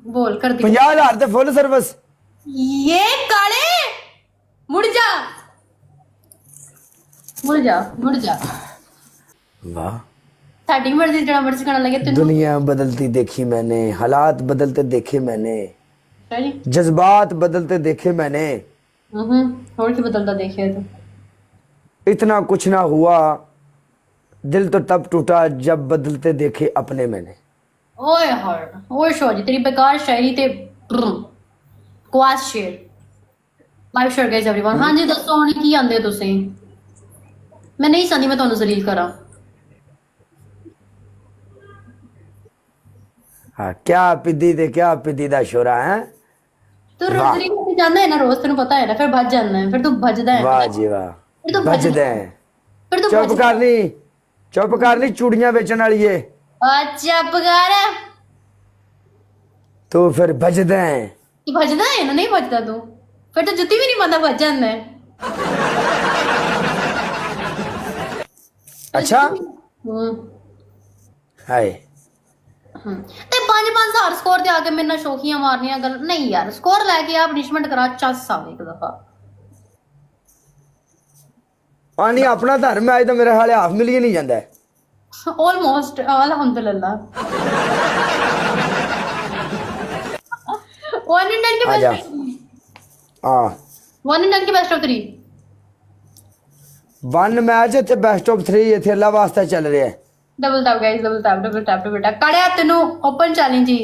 बोल कर दी 50,000 ਤੇ ਫੁੱਲ ਸਰਵਿਸ। ये काले मुड़ जा मुड़ जा मुड़ जा वाह, साडी मर्जी जड़ा मर्जी करना लगे तेनू दुनिया बदलती देखी मैंने, हालात बदलते देखे मैंने, जी जज्बात बदलते देखे मैंने, और की बदलता देखे तो इतना कुछ ना हुआ, दिल तो तब टूटा जब बदलते देखे अपने मैंने। ओए हर ओए शोजी तेरी बेकार शायरी ते cos share live share guys everyone. हाँ जी दसो हुण की आंदे तुसीं मैं नहीं चाहती मैं तुहानू जलील करा। हाँ, क्या पिद्दी ते क्या पिद्दी दा शोरा है। तू रोज जलील होके जांदा है ना, रोज तेनू पता है ना, फिर भज जांदा है, फिर तू भजदा है वाह जी वाह, फिर तू बजदे हैं। फिर तू चुप कर ली, चुप कर ली, चूड़ियां बेचण वाली है अच्छा पगार तू, फिर बजदे हैं। तू भजदा है ना, नहीं भजदा तू फिर तो जुत्ती भी नहीं पांदा, भज जांदा है। अच्छा हम्म हाय, ते 5-5 स्कोर ते आके मेरे नाल शोखियां मारनियां गल नहीं यार, स्कोर लेके आ पनिशमेंट करा चस आवे एक दफा। पानी अपना धर्म है, आज तो मेरे हाले हाफ मिलियन ही जाता है। ऑलमोस्ट अल्हम्दुलिल्लाह। वन इन 10 के आजा। बेस्ट, हाँ, 1 in 10 के बेस्ट ऑफ 3 वन मैच इतने बेस्ट ऑफ 3 इतने अल्लाह वास्ते चल रहा है। Double tap guys, double tap double tap double tap काड़िया तेनू ओपन चैलेंज ही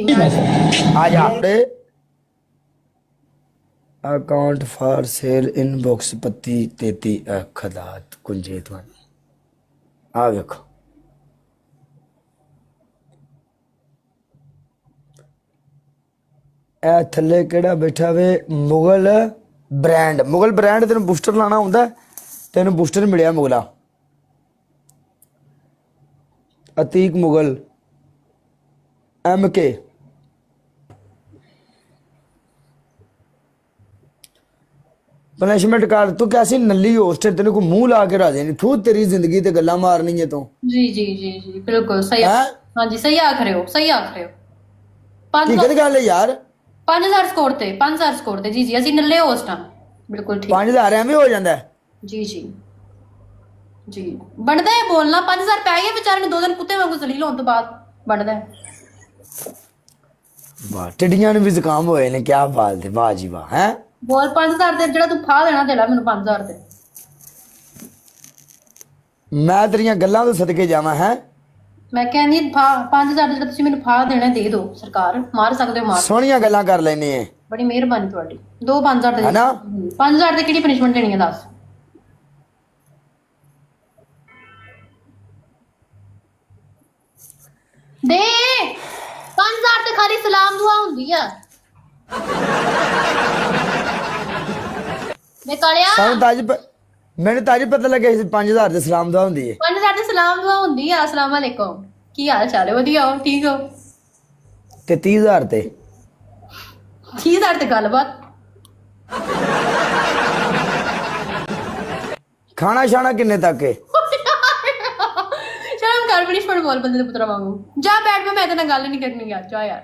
आज आपने अकाउंट फॉर सेल इनबॉक्स पत्ती तेती खदात कुंजेत वाली आ देखो, ए थले केड़ा बैठा वे मुगल ब्रांड। मुगल ब्रांड तेन बूस्टर लाना होंदा, तेन बूस्टर मिलिया मुगला अतीक मुगल MK। पनिशमेंट कर तू कैसी नली होस्ट है, तेन को मुंह ला के राजे नहीं थू, तेरी जिंदगी ते गल्ला मारनी है तू। जी जी जी जी बिल्कुल सही। हैं? हाँ जी सही आख रहे हो, सही आख रहे हो। की गल गल है यार, 5000 स्कोर ते 5000 स्कोर ते जी जी ਅਸੀਂ ਨੱਲੇ ਹੋਸਟ ਹਾਂ ਬਿਲकुल ठीक 5,000 ਐਵੇਂ ਹੋ ਜਾਂਦਾ ਹੈ। जी जी जी ਬਣਦਾ ਹੈ ਬੋਲਣਾ। 5000 ਪੈ ਗਏ ਵਿਚਾਰੇ ਨੇ 2 ਦਿਨ ਕੁੱਤੇ ਵਾਂਗੂ ਜ਼ਲੀਲ ਹੋਣ ਤੋਂ ਬਾਅਦ ਬਣਦਾ ਹੈ। ਵਾਹ, ਟਿੱਡੀਆਂ ਨੂੰ ਵੀ ਜ਼ੁਕਾਮ ਹੋਏ ਨੇ, ਕੀ ਬਾਤ ਹੈ, ਵਾਹ ਜੀ ਵਾਹ। ਹੈ ਬੋਲ 5000 ਤੇ ਜਿਹੜਾ ਤੂੰ ਫਾ ਦੇਣਾ ਦੇ ਲੈ ਮੈਨੂੰ 5000 ਤੇ। ਮੈਂ ਤੇਰੀਆਂ ਗੱਲਾਂ ਤੋਂ ਸਦਕੇ ਜਾਵਾਂ। ਹੈ ਮੈਂ ਕਹਿੰਦੀ ਫਾ 5000 ਜਿਹੜਾ ਤੁਸੀਂ ਮੈਨੂੰ ਫਾ ਦੇਣਾ ਦੇ ਦਿਓ, ਸਰਕਾਰ ਮਾਰ ਸਕਦੇ ਹੋ ਮਾਰ। ਸੋਹਣੀਆਂ ਗੱਲਾਂ ਕਰ ਲੈਣੀ ਹੈ, ਬੜੀ ਮਿਹਰਬਾਨੀ ਤੁਹਾਡੀ। 5000 ਹੈ ਦੇ ਨਾ। 5000 ਦੇ ਕਿਹੜੀ ਪਨਿਸ਼ਮੈਂਟ ਦੇਣੀ ਹੈ ਦੱਸ। ਦੇ 5000 ਤੇ ਖਾਲੀ ਸਲਾਮ ਦੁਆ ਹੁੰਦੀ ਆ। ਮੈਂ ਕਾਲਿਆ ਸਾਨੂੰ ਤਾਂ ਅੱਜ ਮੈਨੂੰ ਤਾਂ ਅੱਜ ਪਤਾ ਲੱਗਿਆ ਸੀ 5,000 ਦੇ ਸਲਾਮ ਦੁਆ ਹੁੰਦੀ ਹੈ। 5000 ਤੇ ਸਲਾਮ ਦੁਆ ਹੁੰਦੀ ਆ। ਅਸਲਾਮ ਅਲੈਕੁਮ, ਕੀ ਹਾਲ ਚਾਲ ਹੈ? ਵਧੀਆ ਹੋ, ਠੀਕ ਹੋ? ਤੇ 30,000 ਤੇ 30,000 ਤੇ ਗੱਲਬਾਤ। ਖਾਣਾ ਛਾਣਾ ਕਿੰਨੇ ਤੱਕ ਹੈ? ਸ਼ਰਮ ਕਰ, ਪਨਿਸ਼ਮੈਂਟ ਬੋਲ ਬੰਦੇ ਦੇ ਪੁੱਤਰਾ ਵਾਂਗੂ। ਜਾ ਬੈਠ ਮੈਂ ਤੇ ਨਾਲ ਗੱਲ ਨਹੀਂ ਕਰਨੀ ਯਾਰ, ਜਾ ਯਾਰ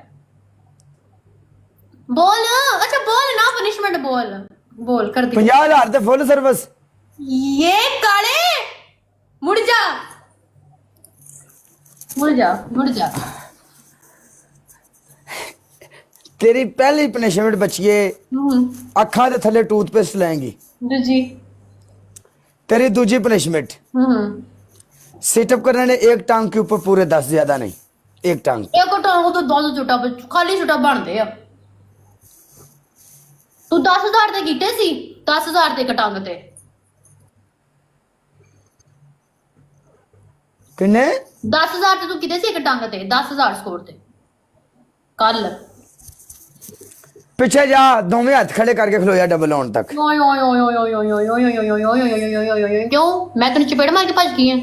ਬੋਲ। ਅੱਛਾ ਬੋਲ ਨਾ, ਪਨਿਸ਼ਮੈਂਟ ਬੋਲ ਬੋਲ ਕਰ ਦੀ। 50,000 ਤੇ ਫੁੱਲ ਸਰਵਿਸ। ये काले मुड़ जा मुड़ जा मुड़ जा। तेरी पहली पनिशमेंट बचिए अखा दे थले टूथपेस्ट लाएंगी। जी तेरी दूसरी पनिशमेंट सिटअप करने ने एक टांग के ऊपर पूरे 10 ज्यादा नहीं, एक टांग। एक टांग तो 10 झूठा खाली झूठा बनते आ। तू 10,000 ਤੇ ਕੀਤੇ ਸੀ, 10,000 ਤੇ ਇੱਕ ਟੰਗ ਤੇ। किन्ने 10,000 ਤੇ ਤੂੰ ਕੀਤੇ ਸੀ ਇੱਕ ਟੰਗ ਤੇ, 10,000 ਸਕੋਰ ਤੇ ਕੱਲ। पीछे जा, दोवें हाथ खड़े करके खलोया डबल ऑन तक। ਓਏ ਓਏ ਓਏ ਓਏ ਓਏ ਓਏ ਓਏ ਓਏ ਓਏ ਓਏ ਓਏ ਓਏ ਓਏ ਓਏ ਓਏ ਕਿਉਂ? ਮੈਂ ਤੈਨੂੰ ਚਪੇੜ ਮਾਰ ਕੇ ਭੱਜ ਗਈ ਆ।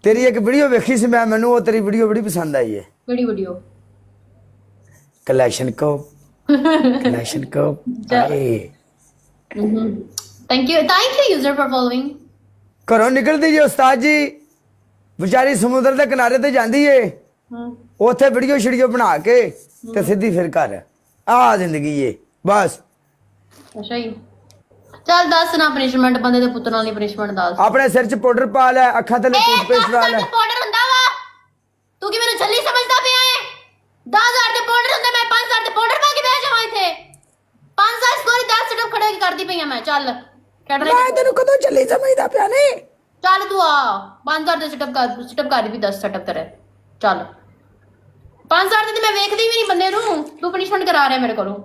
तेरी एक वीडियो वेखी सी मैं, मैनू वो तेरी वीडियो बड़ी पसंद आई है। ਕਿਹੜੀ ਵੀਡੀਓ? कलेक्शन को कलेक्शन को thank you user for following. घरों निकलती जी उस्ताद जी बेचारी समुद्र के किनारे ते जांदी है, ਉੱਥੇ ਵੀਡੀਓ ਸ਼ੀਡੀਓ ਬਣਾ ਕੇ ਤੇ ਸਿੱਧੀ ਫਿਰ ਘਰ ਆ ਜ਼ਿੰਦਗੀ ਏ ਬਸ ਅੱਛਾ ਜੀ ਚੱਲ ਦੱਸ ਨਾ ਪਨਿਸ਼ਮੈਂਟ ਬੰਦੇ ਦੇ ਪੁੱਤਰਾਂ ਲਈ ਪਨਿਸ਼ਮੈਂਟ ਦੱਸ ਆਪਣੇ ਸਿਰ 'ਚ ਪਾਊਡਰ ਪਾ ਲੈ ਅੱਖਾਂ ਤੇ ਟੂਥਪੇਸਟ ਲਾ ਲੈ ਪਾਊਡਰ ਹੁੰਦਾ ਵਾ ਤੂੰ ਕੀ ਮੈਨੂੰ ਛੱਲੀ ਸਮਝਦਾ ਪਿਆ ਏ 10000 ਦੇ ਪਾਊਡਰ ਹੁੰਦੇ ਮੈਂ 5000 ਦੇ ਪਾਊਡਰ ਪਾ ਕੇ ਬਹਿ ਜਾਵਾਂ ਇੱਥੇ 500 ਸਟੋਰੀ 10 ਸਟੈਪ ਖੜੇ ਕੇ ਕਰਦੀ ਪਈ ਆ ਮੈਂ ਚੱਲ ਮੈਂ ਤੈਨੂੰ ਕਦੋਂ ਚੱਲੀ ਸਮਝਦਾ ਪਿਆ ਨੇ ਚੱਲ ਤੂੰ ਆ 5000 ਦੇ ਸਟੈਪ ਕਰ ਵੀ 10 ਸਟੈਪ ਤੇਰੇ ਚੱਲ 5000 ਦੇ ਤੇ ਮੈਂ ਵੇਖਦੀ ਵੀ ਨਹੀਂ ਬੰਦੇ ਨੂੰ ਤੂੰ ਪਨਿਸ਼ਮੈਂਟ ਕਰਾ ਰਿਹਾ ਮੇਰੇ ਕੋਲੋਂ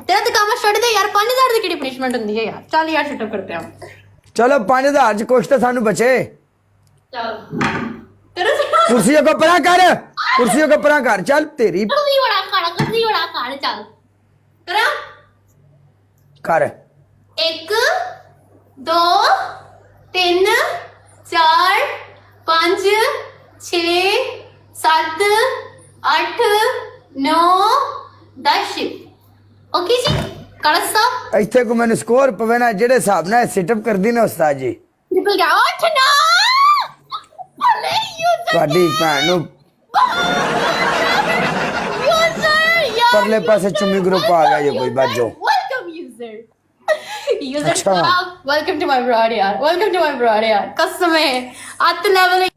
ਤੇਰਾ ਤੇ ਕੰਮ ਛੱਡ ਦੇ ਯਾਰ 5000 ਦੀ ਕਿਹੜੀ ਪਨਿਸ਼ਮੈਂਟ ਹੁੰਦੀ ਹੈ ਯਾਰ ਚੱਲ ਯਾਰ ਸਟੈਪ ਕਰਦੇ ਆ ਚਲੋ 5000 ਚ ਕੁਛ ਤਾਂ ਸਾਨੂੰ ਬਚੇ ਚੱਲ ਤੇਰਾ ਕੁਰਸੀਆਂ ਕੋ ਪਰਾਂ ਕਰ ਕੁਰਸੀਆਂ ਕੋ ਪਰਾਂ ਕਰ ਚੱਲ ਤੇਰੀ ਕੁਰਸੀ ਬੜਾ ਖਾਣਾ ਚੱਲ ਕਰਾਂ ਕਰ 1 2 3 4 5 6 7 8 9 10 ਓਕੇ ਜੀ ਕਲਸ ਸਾਹਿਬ ਇੱਥੇ ਕੋ ਮੈਨੂੰ ਸਕੋਰ ਪਵੇ ਨਾ ਜਿਹੜੇ ਹਿਸਾਬ ਨਾਲ ਸਿਟਅਪ ਕਰਦੀ ਨੇ ਉਸਤਾਦ ਜੀ ਨਿਕਲ ਗਿਆ 8 9 ਭਲੇ ਯੂਜ਼ਰ ਤੁਹਾਡੀ ਭੈਣ ਨੂੰ ਯੂਜ਼ਰ ਪਰਲੇ ਪਾਸੇ ਚੁੰਮੀ ਗਰੁੱਪ ਆ ਗਿਆ ਜੇ ਕੋਈ ਬਾਜੋ ਵੈਲਕਮ ਯੂਜ਼ਰ ਯੂਜ਼ਰ अच्छा। ਵੈਲਕਮ ਟੂ ਮਾਈ ਬ੍ਰॉड यार वेलकम टू माय ब्रॉड यार कसम है 8 लेवल